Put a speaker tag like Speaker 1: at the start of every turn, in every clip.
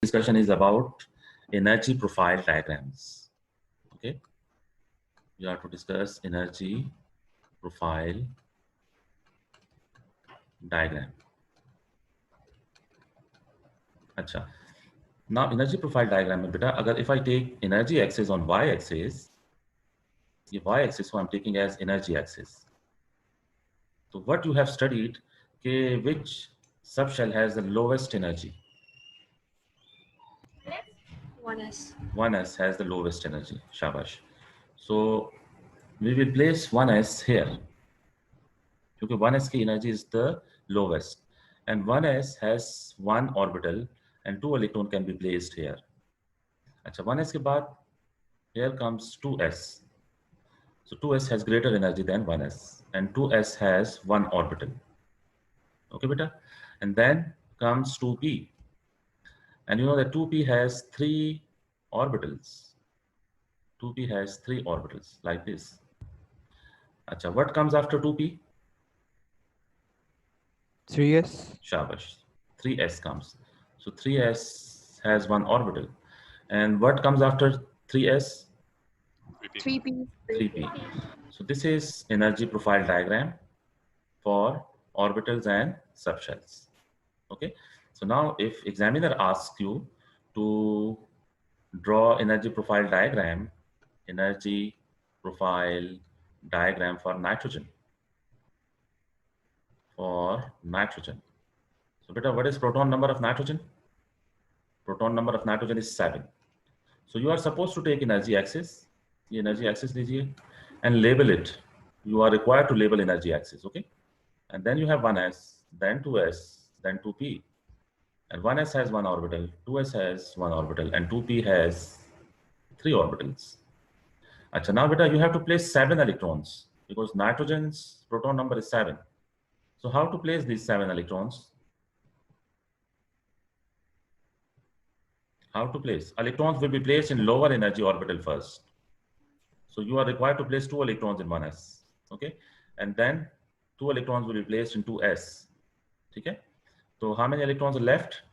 Speaker 1: discussion is about energy profile diagrams. Okay, we are to discuss energy profile diagram. अच्छा, now energy profile diagram में बेटा अगर if I take energy axis on y axis, ये y axis को I'm taking as energy axis. So what you have studied कि which subshell has the lowest energy?
Speaker 2: 1s.
Speaker 1: 1s has the lowest energy. Shabash. So we will place 1s here. क्योंकि 1s की energy is the lowest and 1s has one orbital and two electron can be placed here. अच्छा 1s के बाद here comes 2s. So 2s has greater energy than 1s and 2s has one orbital. Okay beta, and then comes 2p and you know that 2p has three orbitals. 2p has three orbitals like this. अच्छा what comes after 2p?
Speaker 3: 3s.
Speaker 1: Shabash, 3s comes. So 3s has one orbital. And what comes after 3s?
Speaker 2: 3p.
Speaker 1: 3p. So this is energy profile diagram for orbitals and subshells. Okay. So now if examiner asks you to draw energy profile diagram for nitrogen. So beta, what is proton number of nitrogen? Proton number of nitrogen is 7. So you are supposed to take energy axis, the energy axis लीजिए, and label it. You are required to label energy axis, okay? And then you have 1s, then 2s, then 2p. And 1s has one orbital, 2s has one orbital, and 2p has three orbitals. Achha, now beta, you have to place 7 electrons because nitrogen's proton number is 7. So how to place these 7 electrons? How to place? Electrons will be placed in lower energy orbital first. So you are required to place 2 electrons in 1s, okay? And then 2 electrons will be placed in 2s, okay? So how many electrons are left?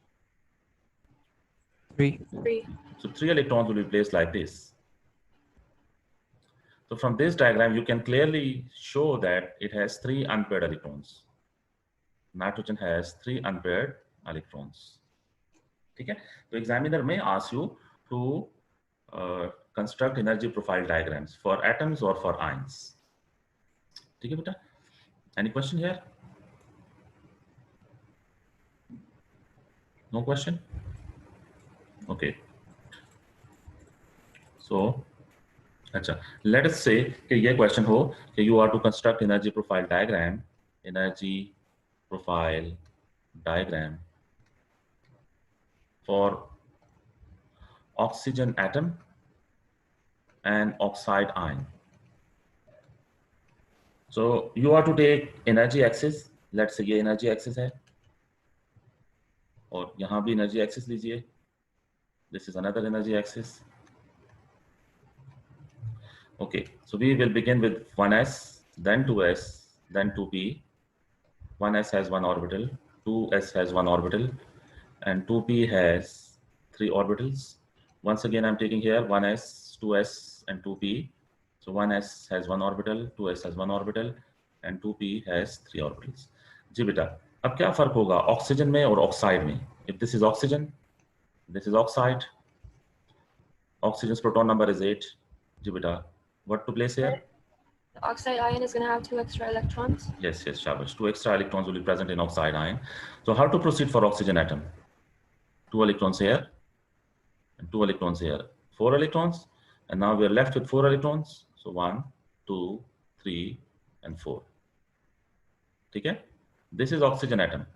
Speaker 3: 3.
Speaker 2: 3.
Speaker 1: So 3 electrons will be placed like this. So from this diagram, you can clearly show that it has 3 unpaired electrons. Nitrogen has 3 unpaired electrons. Okay? So examiner may ask you to construct energy profile diagrams for atoms or for ions. Okay, beta? Any question here? No question? Okay. So, अच्छा, let us say कि ये question हो कि you are to construct energy profile diagram for oxygen atom and oxide ion. So you are to take energy axis. Let's say ये energy axis है और यहाँ भी energy axis लीजिए. This is another energy axis. Okay, so we will begin with 1s, then 2s, then 2p. 1s has one orbital, 2s has one orbital, and 2p has 3 orbitals. Once again, I'm taking here 1s, 2s, and 2p. So 1s has one orbital, 2s has one orbital, and 2p has 3 orbitals. जी बेटा, अब क्या फर्क होगा oxygen में और oxide में? If this is oxygen, this is oxide. Oxygen's proton number is 8. जी बेटा, what to place here?
Speaker 2: The oxide ion is going to have 2 extra electrons.
Speaker 1: Yes, Shabash. 2 extra electrons will be present in oxide ion. So how to proceed for oxygen atom? 2 electrons here and 2 electrons here. 4 electrons, and now we are left with 4 electrons. So 1, 2, 3, and 4. Okay? This is oxygen atom.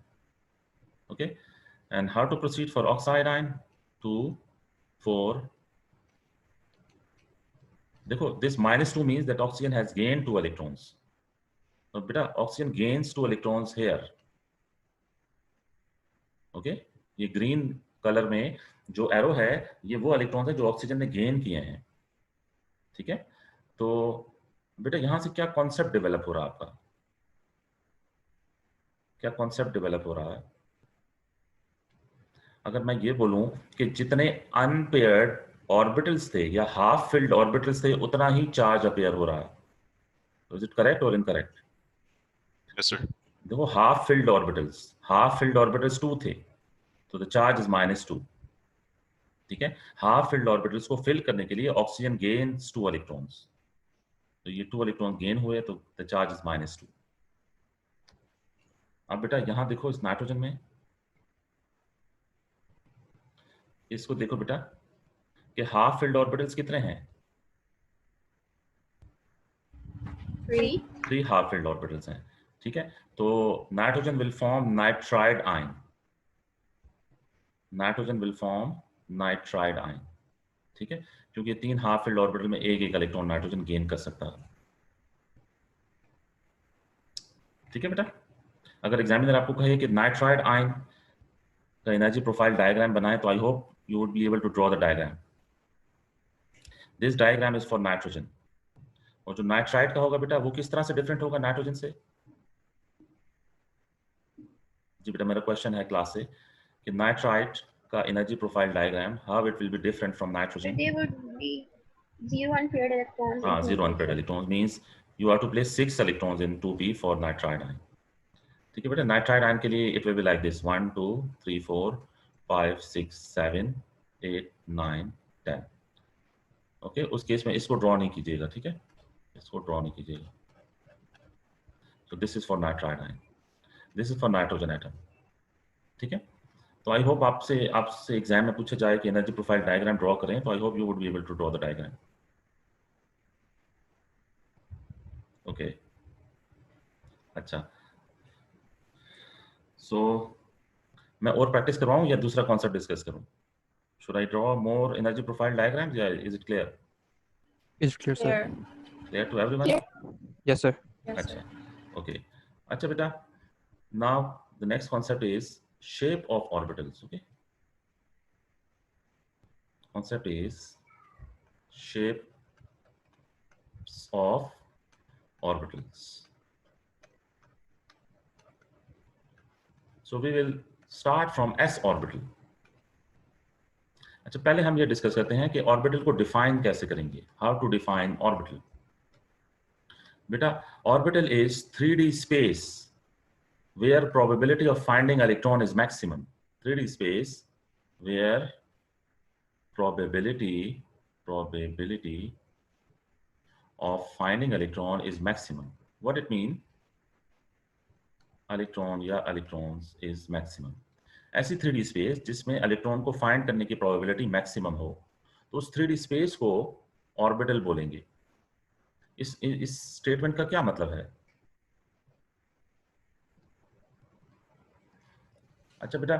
Speaker 1: Okay? And how to proceed for oxide ion? 2, 4. Dekho, this -2 means that oxygen has gained 2 electrons. So beta, oxygen gains 2 electrons here. Okay? ये green colour में जो arrow है ये वो electrons है जो oxygen ने gain किए हैं. ठीक है, तो बेटा यहां से क्या कॉन्सेप्ट डेवलप हो रहा है आपका? क्या कॉन्सेप्ट डेवलप हो रहा है? अगर मैं ये बोलूं कि जितने अनपेयर्ड ऑर्बिटल्स थे या हाफ फिल्ड ऑर्बिटल्स थे उतना ही चार्ज अपेयर हो रहा है। इज इट करेक्ट और इनकरेक्ट?
Speaker 3: Yes, sir.
Speaker 1: देखो हाफ फिल्ड ऑर्बिटल्स 2 थे, तो द चार्ज इज -2। ठीक है, हाफ फिल्ड ऑर्बिटल्स को फिल करने के लिए ऑक्सीजन गेन्स 2 इलेक्ट्रॉन्स, तो ये 2 इलेक्ट्रॉन गेन हुए, तो द चार्ज इज -2। अब बेटा यहां देखो इस नाइट्रोजन में, इसको देखो बेटा कि हाफ फिल्ड ऑर्बिटल्स कितने हैं?
Speaker 2: 3.
Speaker 1: 3 हाफ फिल्ड ऑर्बिटल्स हैं। ठीक है, तो nitrogen will form nitride ion, nitrogen will form nitride ion. ठीक है, क्योंकि 3 हाफ फिल्ड ऑर्बिटल में एक इलेक्ट्रॉन नाइट्रोजन गेन कर सकता है। ठीक है बेटा, अगर एग्जामिनर आपको कहे कि नाइट्राइड आयन का एनर्जी प्रोफाइल डायग्राम बनाए, तो I hope you would be able to draw the diagram. This diagram is for nitrogen, और जो नाइट्राइड का होगा बेटा वो किस तरह से डिफरेंट होगा नाइट्रोजन से? जी बेटा, मेरा क्वेश्चन है क्लास से कि नाइट्राइड का energy profile diagram, how it will be different from nitrogen?
Speaker 2: They would be 0 unpaired electrons.
Speaker 1: हाँ,
Speaker 2: in
Speaker 1: 0
Speaker 2: 2p.
Speaker 1: unpaired electrons means you have to place 6 electrons in 2p for nitride ion. ठीक है बेटा, nitride ion के लिए it will be like this 1 2 3 4 5 6 7 8 9 10। Okay, उस case में इसको draw नहीं कीजिएगा। ठीक है, इसको ड्रॉ नहीं कीजिएगा। तो this is for nitride ion, this is for nitrogen atom. ठीक है, तो आई होप आपसे एग्जाम में पूछा जाए कि एनर्जी प्रोफाइल डायग्राम ड्रॉ करें, तो I hope you would be able to draw the diagram. Okay, अच्छा, सो मैं और प्रैक्टिस करवाऊं या दूसरा कॉन्सेप्ट डिस्कस करूं? Should I draw more energy profile diagrams या is it clear?
Speaker 4: Is clear, sir?
Speaker 2: Clear.
Speaker 1: Clear to everyone?
Speaker 4: Yes, sir.
Speaker 2: Yes,
Speaker 1: अच्छा,
Speaker 2: sir.
Speaker 1: Okay, अच्छा बेटा, now the next concept is shape of orbitals. Okay, concept is shape of orbitals. So we will start from s orbital. अच्छा, पहले हम ये discuss करते हैं कि ऑर्बिटल को डिफाइन कैसे करेंगे। How to define orbital? बेटा, orbital is 3D space where probability of finding electron is maximum. 3D space where probability of finding electron is maximum. What it mean? Electron या electrons is maximum. ऐसी 3D space जिसमें electron को find करने की probability maximum हो, तो उस 3D space को ऑर्बिटल बोलेंगे। इस स्टेटमेंट का क्या मतलब है? अच्छा बेटा,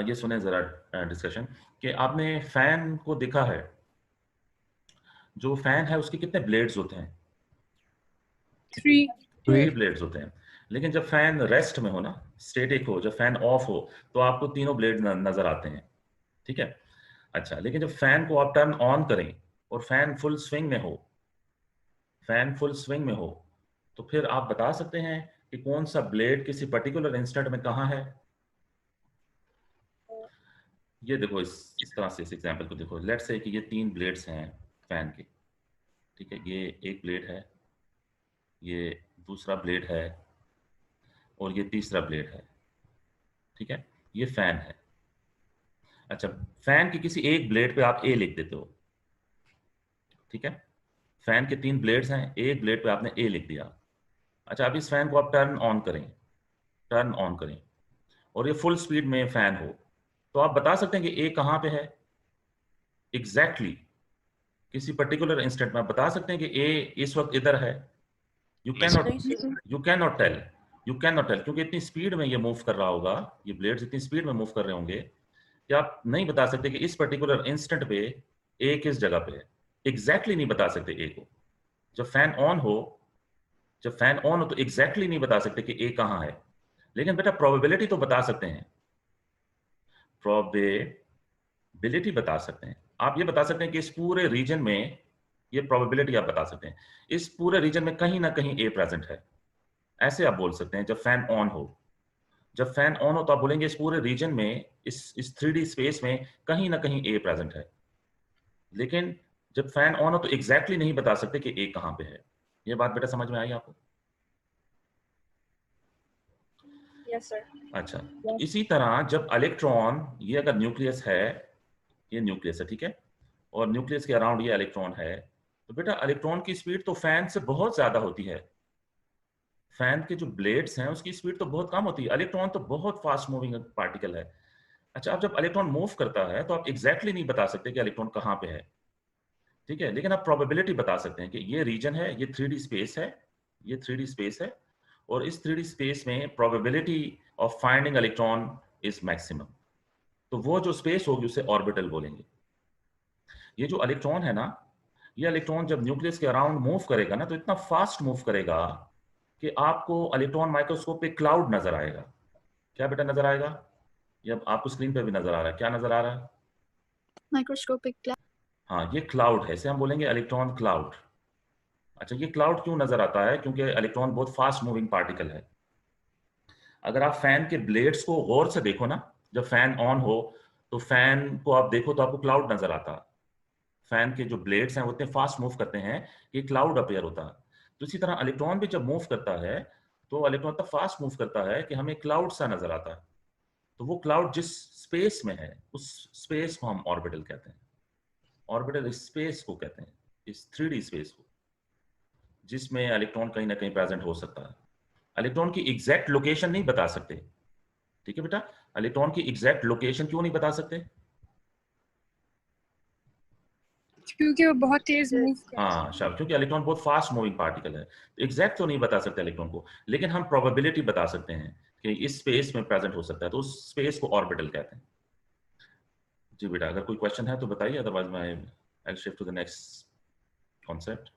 Speaker 1: ये सुने जरा डिस्कशन कि आपने फैन को देखा है, जो फैन है उसके कितने ब्लेड्स होते हैं?
Speaker 2: 3.
Speaker 1: 3 ब्लेड्स होते हैं। लेकिन जब फैन रेस्ट में हो ना, स्टैटिक हो, जब फैन ऑफ हो, तो आपको तीनों ब्लेड नजर आते हैं। ठीक है, अच्छा, लेकिन जब फैन को आप टर्न ऑन करें और फैन फुल स्विंग में हो, तो फिर आप बता सकते हैं कि कौन सा ब्लेड किसी पर्टिकुलर इंस्टेंट में कहाँ है? ये देखो, इस तरह से इस एग्जांपल को देखो। लेट्स से कि ये 3 ब्लेड्स हैं फैन के। ठीक है, ये एक ब्लेड है, ये दूसरा ब्लेड है, और ये तीसरा ब्लेड है। ठीक है, ये फैन है। अच्छा, फैन के किसी एक ब्लेड पे आप ए लिख देते हो। ठीक है, फैन के 3 ब्लेड्स हैं, एक ब्लेड पे आपने ए लिख दिया। अच्छा, अब इस फैन को आप टर्न ऑन करें और ये फुल स्पीड में फैन हो, तो आप बता सकते हैं कि ए कहाँ पे है एग्जैक्टली किसी पर्टिकुलर इंस्टेंट में। आप बता सकते हैं कि ए इस वक्त इधर है? यू कैन नॉट टेल, क्योंकि इतनी स्पीड में ये मूव कर रहा होगा, ये ब्लेड्स इतनी स्पीड में मूव कर रहे होंगे कि आप नहीं बता सकते कि इस पर्टिकुलर इंस्टेंट पे ए किस जगह पे है। एग्जैक्टली नहीं बता सकते ए को। जब फैन ऑन हो तो एग्जैक्टली नहीं बता सकते कि ए कहाँ है। लेकिन बेटा, प्रोबेबिलिटी तो बता सकते हैं, प्रोबेबिलिटी बता सकते हैं। आप ये बता सकते हैं कि इस पूरे रीजन में, ये प्रोबेबिलिटी आप बता सकते हैं, इस पूरे रीजन में कहीं ना कहीं ए प्रेजेंट है। ऐसे आप बोल सकते हैं जब फैन ऑन हो। जब फैन ऑन हो तो आप बोलेंगे इस पूरे रीजन में, इस 3D स्पेस में कहीं ना कहीं ए प्रेजेंट है। लेकिन जब फैन ऑन हो तो एग्जैक्टली नहीं बता सकते कि ए कहां पे है। ये बात बेटा समझ में आई आपको?
Speaker 2: Yes, sir.
Speaker 1: अच्छा, तो इसी तरह जब इलेक्ट्रॉन, ये अगर न्यूक्लियस है, ये न्यूक्लियस है, ठीक है, और न्यूक्लियस के अराउंड ये इलेक्ट्रॉन है, तो बेटा इलेक्ट्रॉन की स्पीड तो फैन से बहुत ज्यादा होती है। फैन के जो ब्लेड्स हैं उसकी स्पीड तो बहुत कम होती है, इलेक्ट्रॉन तो बहुत फास्ट मूविंग पार्टिकल है। अच्छा, अब जब इलेक्ट्रॉन मूव करता है तो आप एग्जैक्टली नहीं बता सकते कि इलेक्ट्रॉन कहाँ पे है, ठीक है, लेकिन आप प्रोबेबिलिटी बता सकते हैं कि ये रीजन है, ये 3D स्पेस है, ये 3D स्पेस है, और इस 3D स्पेस में probability of finding electron is maximum. तो वो जो स्पेस होगी उसे ऑर्बिटल बोलेंगे। ये जो इलेक्ट्रॉन है ना, ये इलेक्ट्रॉन जब न्यूक्लियस के अराउंड मूव करेगा ना तो इतना फास्ट मूव करेगा कि आपको इलेक्ट्रॉन माइक्रोस्कोप पे क्लाउड नजर आएगा। क्या बेटा नजर आएगा? ये अब आपको स्क्रीन पे भी नजर आ रहा है, क्या नजर आ रहा है?
Speaker 2: Microscopic cloud.
Speaker 1: हाँ, ये क्लाउड है, इसे हम बोलेंगे इलेक्ट्रॉन क्लाउड। अच्छा, ये क्लाउड क्यों नजर आता है? क्योंकि इलेक्ट्रॉन बहुत फास्ट मूविंग पार्टिकल है। अगर आप फैन के ब्लेड्स को गौर से देखो ना, जब फैन ऑन हो तो फैन को आप देखो तो आपको क्लाउड नजर आता है। फैन के जो ब्लेड्स हैं वो इतने फास्ट मूव करते हैं कि क्लाउड अपीयर होता है। तो इसी तरह इलेक्ट्रॉन भी जब मूव करता है तो इलेक्ट्रॉन इतना फास्ट मूव करता है कि हमें क्लाउड सा नजर आता है। तो वो क्लाउड जिस स्पेस में है उस स्पेस को हम ऑर्बिटल कहते हैं। ऑर्बिटल इस स्पेस को कहते हैं, इस 3D स्पेस को, जिसमें इलेक्ट्रॉन कहीं ना कहीं प्रेजेंट हो सकता है। इलेक्ट्रॉन की एग्जैक्ट लोकेशन नहीं बता सकते, ठीक है बेटा? इलेक्ट्रॉन की एग्जैक्ट लोकेशन क्यों नहीं बता सकते?
Speaker 5: क्योंकि वो बहुत तेज मूव करता है।
Speaker 1: हाँ शाबाश, क्योंकि इलेक्ट्रॉन बहुत फास्ट मूविंग पार्टिकल है। तो एग्जैक्ट तो नहीं बता सकते इलेक्ट्रॉन को, लेकिन हम प्रोबेबिलिटी बता सकते हैं कि इस स्पेस में प्रेजेंट हो सकता है, तो उस स्पेस को ऑर्बिटल कहते हैं। जी बेटा, अगर कोई क्वेश्चन है तो बताइए, अदरवाइज मैं I shift to the next concept.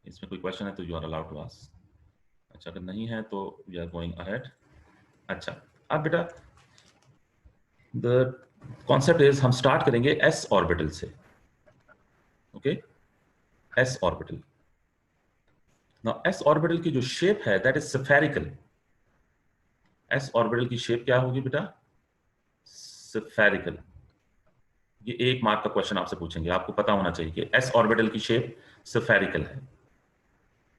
Speaker 1: इसमें कोई क्वेश्चन है तो you are allowed to ask. अच्छा, अगर नहीं है तो वी आर गोइंग अहेड। अच्छा, अब बेटा द कॉन्सेप्ट इज, हम स्टार्ट करेंगे एस ऑर्बिटल से। Okay, S orbital. Now S orbital की जो शेप है that is spherical. S orbital की शेप क्या होगी बेटा? स्फेरिकल। ये 1 मार्क का क्वेश्चन आपसे पूछेंगे, आपको पता होना चाहिए कि एस ऑर्बिटल की शेप स्फेरिकल है।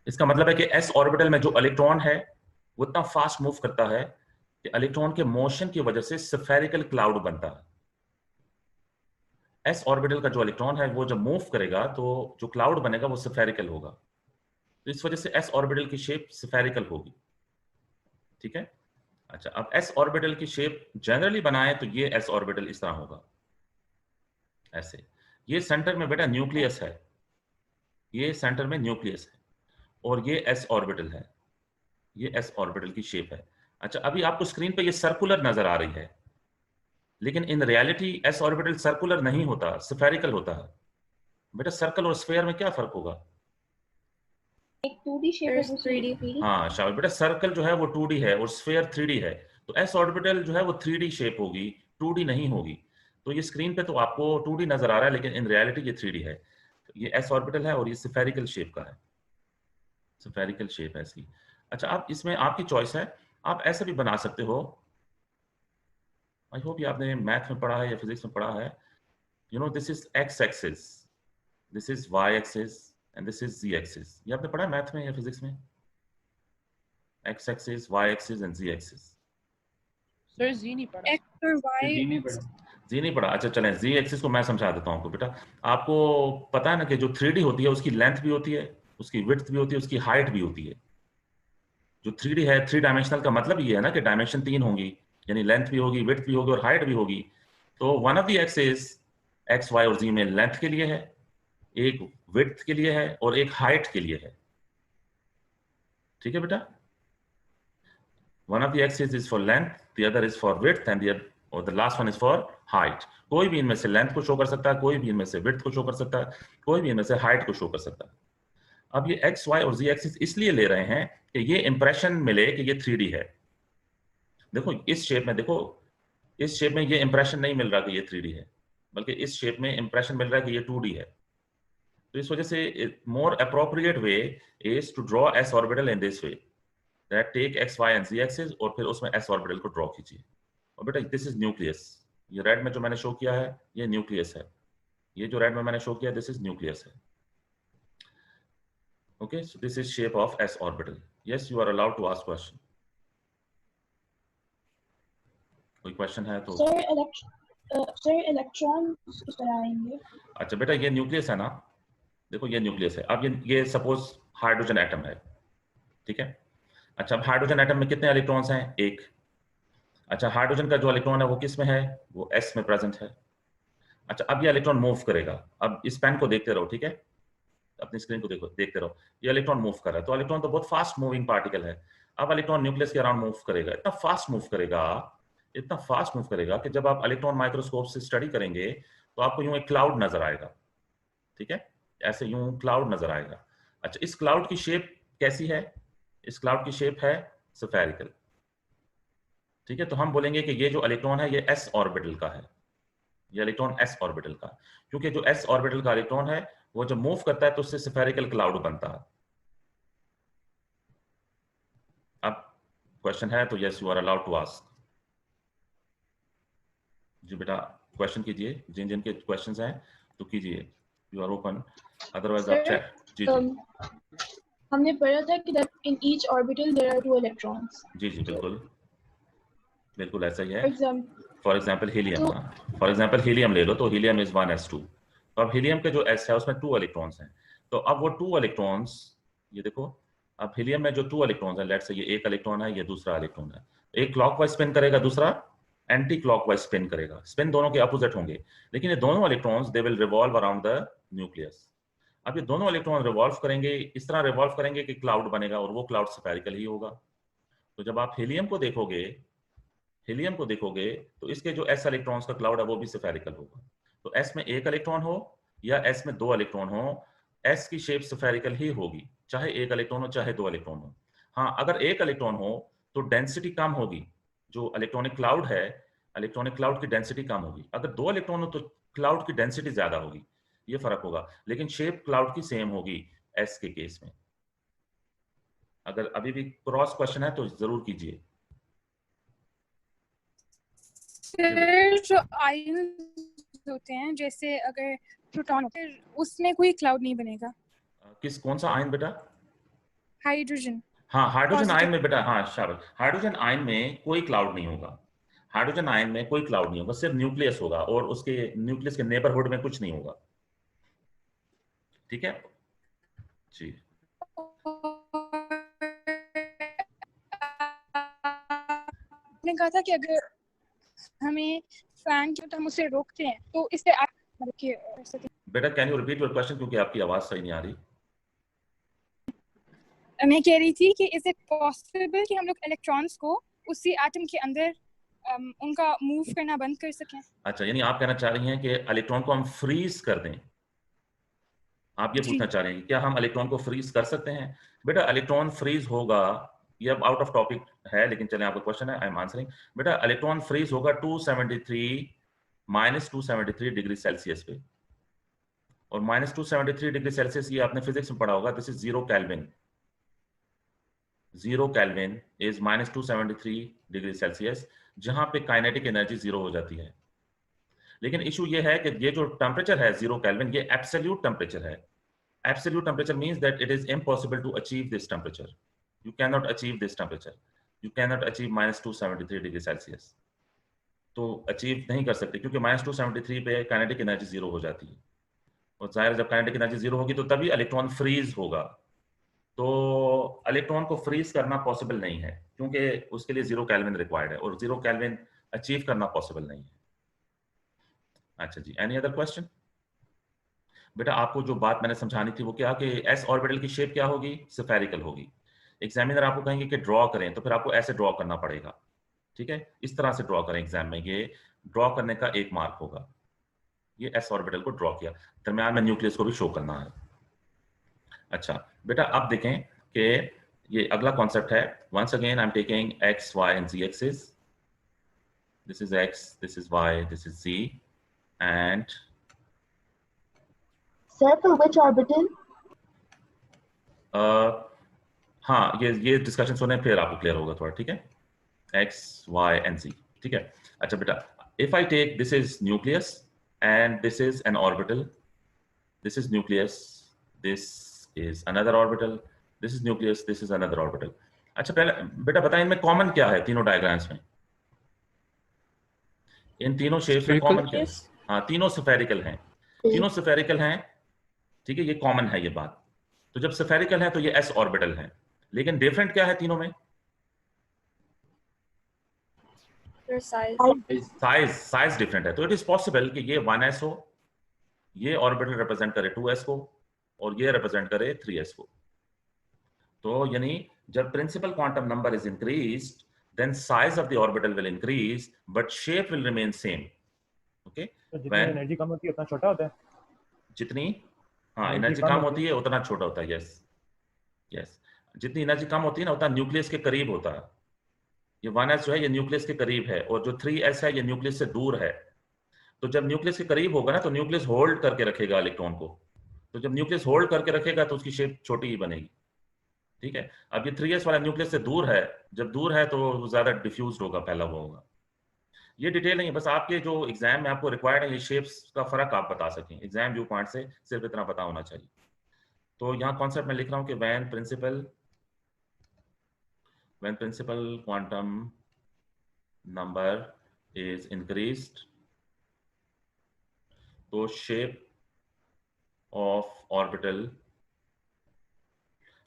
Speaker 1: इसका मतलब है कि एस ऑर्बिटल में जो इलेक्ट्रॉन है वो इतना फास्ट मूव करता है कि इलेक्ट्रॉन के मोशन की वजह से स्फेरिकल क्लाउड बनता है। एस ऑर्बिटल का जो इलेक्ट्रॉन है वो जब मूव करेगा तो जो क्लाउड बनेगा वो स्फेरिकल होगा। तो इस वजह से एस ऑर्बिटल की शेप स्फेरिकल होगी, ठीक है? अच्छा, अब एस ऑर्बिटल की शेप जनरली बनाए तो ये एस ऑर्बिटल इस तरह होगा, ऐसे। ये सेंटर में बेटा न्यूक्लियस है, ये सेंटर में न्यूक्लियस है, और ये एस ऑर्बिटल है, ये एस ऑर्बिटल की शेप है। अच्छा, अभी आपको स्क्रीन पे ये सर्कुलर नजर आ रही है, लेकिन in reality S orbital circular नहीं होता, स्फेरिकल होता है। बेटा सर्कल और स्फेयर में क्या फर्क होगा?
Speaker 2: एक 2D shape है,
Speaker 5: There's
Speaker 2: दूसरी
Speaker 5: 3D.
Speaker 2: 3D.
Speaker 1: हाँ शाबाश बेटा, सर्कल जो है वो 2D है और स्फेयर 3D है। तो एस ऑर्बिटल जो है वो 3D शेप होगी, 2D नहीं होगी। तो ये स्क्रीन पे तो आपको 2D नजर आ रहा है, लेकिन इन रियलिटी ये 3D है। तो ये एस ऑर्बिटल है और ये स्फेरिकल शेप का है, स्फेरिकल शेप है इसकी। अच्छा, अब इसमें आपकी चॉइस है, आप ऐसे भी बना सकते हो। आई होप ये आपने मैथ में पढ़ा है या फिजिक्स में पढ़ा है। You know this is X axis, this is Y axis and this is Z axis. ये आपने पढ़ा है मैथ में या फिजिक्स में? X axis, Y axis and Z axis.
Speaker 6: Sir जी नहीं पढ़ा।
Speaker 5: X और Y.
Speaker 1: जी नहीं पढ़ा? अच्छा चलें, जी एक्सिस को मैं समझा देता हूँ आपको। बेटा आपको पता है ना कि जो 3D होती है उसकी लेंथ भी होती है, उसकी विड्थ भी होती है, उसकी हाइट भी होती है। जो 3D है, 3 डायमेंशनल का मतलब ये है ना कि डायमेंशन 3 होंगी, यानी लेंथ भी होगी, विड्थ भी होगी और हाइट भी होगी। तो one of the axis x y और जी में लेंथ के लिए है, एक विड्थ के लिए है और एक हाइट के लिए है, ठीक है बेटा? One of the axes is for length, the other is for width, and the last one is for height. कोई भी इनमें से लेंथ को शो कर सकता है, कोई भी इनमें से विड्थ को शो कर सकता है, कोई भी इनमें से हाइट को शो कर सकता है। अब ये एक्स वाई और जी एक्सिस इसलिए ले रहे हैं कि ये इंप्रेशन मिले कि ये 3D है। देखो इस शेप में, देखो इस शेप में ये इंप्रेशन नहीं मिल रहा कि ये 3D है, बल्कि इस शेप में इंप्रेशन मिल रहा है कि ये 2D है। तो इस वजह से more appropriate way is to draw s orbital in this way. That take x y and z axis और फिर उसमें s ऑर्बिटल को ड्रॉ कीजिए। और बेटा दिस इज न्यूक्लियस, ये रेड में जो मैंने शो किया है ये न्यूक्लियस है, ये जो रेड में मैंने शो किया दिस इज न्यूक्लियस है। Okay, so this is shape of s orbital. Yes, you are allowed to ask question. कोई क्वेश्चन है तो?
Speaker 2: सर इलेक्ट्रॉन किस तरह आएंगे?
Speaker 1: अच्छा बेटा ये न्यूक्लियस है ना, देखो ये न्यूक्लियस है। अब ये सपोज हाइड्रोजन एटम है, ठीक है। अच्छा अब हाइड्रोजन एटम में कितने इलेक्ट्रॉन्स हैं? एक। अच्छा हाइड्रोजन का जो इलेक्ट्रॉन है वो किस में है? वो s में प्रेजेंट है। अच्छा अब ये इलेक्ट्रॉन मूव करेगा, अब इस पेन को देखते रहो, ठीक है, अपनी स्क्रीन को देखो, देखते रहो, ये इलेक्ट्रॉन मूव कर रहा है। तो इलेक्ट्रॉन तो बहुत फास्ट मूविंग पार्टिकल है। अब इलेक्ट्रॉन न्यूक्लियस के अराउंड मूव करेगा, इतना फास्ट मूव करेगा, इतना फास्ट मूव करेगा कि जब आप इलेक्ट्रॉन माइक्रोस्कोप से स्टडी करेंगे तो आपको यूं एक क्लाउड नजर आएगा, ठीक है, ऐसे यूं क्लाउड नजर आएगा। अच्छा इस क्लाउड की शेप कैसी है? इस क्लाउड की शेप है स्फेरिकल, ठीक है। तो हम बोलेंगे कि ये जो इलेक्ट्रॉन है ये s ऑर्बिटल का है, ये इलेक्ट्रॉन s ऑर्बिटल का, क्योंकि जो s ऑर्बिटल का इलेक्ट्रॉन है वो जब मूव करता है तो उससे स्फेरिकल क्लाउड बनता है। अब क्वेश्चन है तो yes you are allowed to ask. जी बेटा क्वेश्चन कीजिए, जिन जिन के क्वेश्चंस हैं तो कीजिए, यू आर ओपन, अदरवाइज आप चेक। जी जी
Speaker 2: हमने पढ़ा था कि that in each orbital there are 2 electrons.
Speaker 1: जी जी बिल्कुल बिल्कुल ऐसा ही
Speaker 2: For
Speaker 1: है।
Speaker 2: example,
Speaker 1: फॉर एग्जाम्पल हीलियम,
Speaker 2: तो
Speaker 1: फॉर एग्जाम्पल हीलियम ले लो तो हीलियम इज 1s2। तो अब हीलियम के जो s है उसमें 2 इलेक्ट्रॉन्स हैं। तो अब वो 2 इलेक्ट्रॉन्स, ये देखो, अब हीलियम में जो 2 इलेक्ट्रॉन्स हैं, लेट्स से ये एक इलेक्ट्रॉन है, ये दूसरा इलेक्ट्रॉन है, एक क्लॉकवाइज स्पिन करेगा, दूसरा एंटी क्लॉकवाइज स्पिन करेगा, स्पिन दोनों के अपोजिट होंगे, लेकिन ये दोनों electrons they will revolve around the nucleus. अब ये दोनों इलेक्ट्रॉन रिवॉल्व करेंगे, इस तरह रिवॉल्व करेंगे कि क्लाउड बनेगा और वो क्लाउड स्फेरिकल ही होगा। तो जब आप हीलियम को देखोगे, हीलियम को देखोगे तो इसके जो s इलेक्ट्रॉन्स का क्लाउड है वो भी स्फेरिकल होगा। तो s में एक इलेक्ट्रॉन हो या s में 2 इलेक्ट्रॉन हो, s की शेप स्फेरिकल ही होगी, चाहे एक इलेक्ट्रॉन हो चाहे 2 इलेक्ट्रॉन हो। हाँ अगर एक इलेक्ट्रॉन हो तो डेंसिटी कम होगी, जो इलेक्ट्रॉनिक क्लाउड है, इलेक्ट्रॉनिक क्लाउड की डेंसिटी कम होगी। अगर 2 इलेक्ट्रॉन हो तो क्लाउड की डेंसिटी ज्यादा होगी, ये फर्क होगा, लेकिन शेप क्लाउड की सेम होगी s के केस में। अगर अभी भी क्रॉस क्वेश्चन है तो जरूर कीजिए।
Speaker 5: सर जो आयन्स होते हैं जैसे अगर प्रोटॉन होते हैं उसमें कोई क्लाउड नहीं बनेगा?
Speaker 1: किस कौन सा आयन बेटा?
Speaker 5: हाइड्रोजन।
Speaker 1: हाँ हाइड्रोजन आयन
Speaker 5: Positive.
Speaker 1: में बेटा, हाँ शाबाश, हाइड्रोजन आयन में कोई क्लाउड नहीं होगा, हाइड्रोजन आयन में कोई क्लाउड नहीं होगा, सिर्फ न्यूक्लियस होगा और उसके न्यूक्लियस के नेबरहुड में कुछ नहीं होगा, ठीक है जी।
Speaker 5: आपने कहा था कि अगर हमें फैन जो हम उसे रोकते हैं तो इससे मतलब कि
Speaker 1: बेटा can you repeat your question, क्योंकि आपकी आवाज सही नहीं आ रही।
Speaker 5: मैं कह रही थी कि इज इट पॉसिबल कि हम लोग इलेक्ट्रॉन्स को उसी एटम के अंदर उनका मूव करना बंद कर सकें?
Speaker 1: अच्छा यानी आप कहना चाह रही हैं कि इलेक्ट्रॉन को हम फ्रीज कर दें, आप ये पूछना चाह रहे हैं कि क्या हम इलेक्ट्रॉन को फ्रीज कर सकते हैं? बेटा इलेक्ट्रॉन फ्रीज होगा, ये अब आउट ऑफ टॉपिक है लेकिन चलें आपका क्वेश्चन है, आई एम आंसरिंग। बेटा इलेक्ट्रॉन फ्रीज होगा 273 डिग्री सेल्सियस पे, और -273 डिग्री सेल्सियस ये आपने फिजिक्स में पढ़ा होगा, this is 0 kelvin. 0 kelvin is -273 degree Celsius, जहां पे काइनेटिक एनर्जी 0 हो जाती है। लेकिन इशू ये है कि ये जो टेम्परेचर है 0 केल्विन, ये एब्सोल्यूट टेम्परेचर है। Absolute temperature means that it is impossible to achieve this temperature. You cannot achieve this temperature. You cannot achieve -273 degree Celsius. तो अचीव नहीं कर सकते क्योंकि -273 पे काइनेटिक एनर्जी 0 हो जाती है, और जाहिर जब काइनेटिक एनर्जी 0 होगी तो तभी इलेक्ट्रॉन फ्रीज होगा। तो इलेक्ट्रॉन को फ्रीज करना पॉसिबल नहीं है क्योंकि उसके लिए 0 केल्विन रिक्वायर्ड है, और 0 केल्विन अचीव करना पॉसिबल नहीं है। अच्छा जी, एनी अदर क्वेश्चन? बेटा आपको जो बात मैंने समझानी थी वो क्या कि s ऑर्बिटल की शेप क्या होगी? स्फेरिकल होगी। एग्जामिनर आपको कहेंगे कि ड्रॉ करें तो फिर आपको ऐसे ड्रॉ करना पड़ेगा, ठीक है, इस तरह से ड्रॉ करें एग्जाम में, ये ड्रॉ करने का 1 मार्क होगा। ये s ऑर्बिटल को ड्रॉ किया, दरम्यान में न्यूक्लियस को भी शो करना है। अच्छा बेटा अब देखें कि ये अगला कॉन्सेप्ट है, once again I am taking x y and z axis, this is x, this is y, this is z, and
Speaker 2: sir, for which orbital?
Speaker 1: हाँ, ये डिस्कशन सुने फिर आपको क्लियर होगा थोड़ा, ठीक है? X, Y and Z, ठीक है? अच्छा बेटा, if I take this is nucleus and this is an orbital, this is nucleus, this is another orbital, this is nucleus, this is another orbital. अच्छा पहले बेटा बताएं इनमें कॉमन क्या है तीनों डायग्राम्स में? इन तीनों शेप्स में कॉमन क्या है? हाँ, तीनों स्फेरिकल हैं, तीनों स्फेरिकल हैं, ठीक है? ये कॉमन है ये बात। तो जब स्फेरिकल है तो ये s ऑर्बिटल है, लेकिन डिफरेंट क्या है तीनों में? साइज डिफरेंट है। तो इट इज पॉसिबल कि ये 1s हो, ये ऑर्बिटल रिप्रेजेंट करे 2s को, और ये रिप्रेजेंट करे 3s को। तो यानी जब principal quantum number is increased, then size of the orbital will increase but shape will remain same. Okay,
Speaker 7: तो जितनी एनर्जी कम होती है उतना छोटा होता है।
Speaker 1: जितनी हाँ एनर्जी कम होती है उतना छोटा होता है। यस यस, जितनी एनर्जी कम होती है ना उतना न्यूक्लियस के करीब होता है। ये 1s जो है ये न्यूक्लियस के करीब है, और जो 3s है ये न्यूक्लियस से दूर है। तो जब न्यूक्लियस के करीब होगा ना तो न्यूक्लियस होल्ड करके रखेगा इलेक्ट्रॉन को। तो जब न्यूक्लियस होल्ड करके रखेगा तो उसकी शेप छोटी ही बनेगी, ठीक है? अब ये 3s वाला न्यूक्लियस से दूर है, जब दूर है तो ज्यादा डिफ्यूज्ड होगा, फैला हुआ होगा। ये डिटेल नहीं है, बस आपके जो एग्जाम में आपको रिक्वायर्ड है ये शेप्स का फर्क आप बता सकें एग्जाम व्यू पॉइंट से, सिर्फ इतना पता होना चाहिए। तो यहाँ कॉन्सेप्ट में लिख रहा हूँ कि when principal quantum number is increased, तो shape of orbital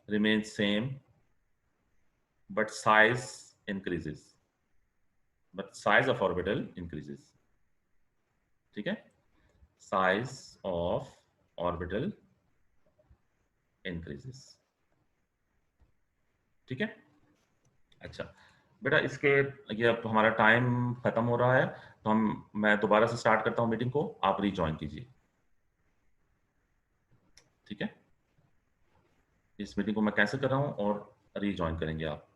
Speaker 1: remains same but size increases, but size of orbital increases, ठीक है? size of orbital increases, ठीक है? अच्छा बेटा, इसके ये अब हमारा टाइम खत्म हो रहा है, तो मैं दोबारा से स्टार्ट करता हूं मीटिंग को, आप रीजॉइन कीजिए, ठीक है? इस मीटिंग को मैं कैंसिल कर रहा हूं और रीजॉइन करेंगे आप।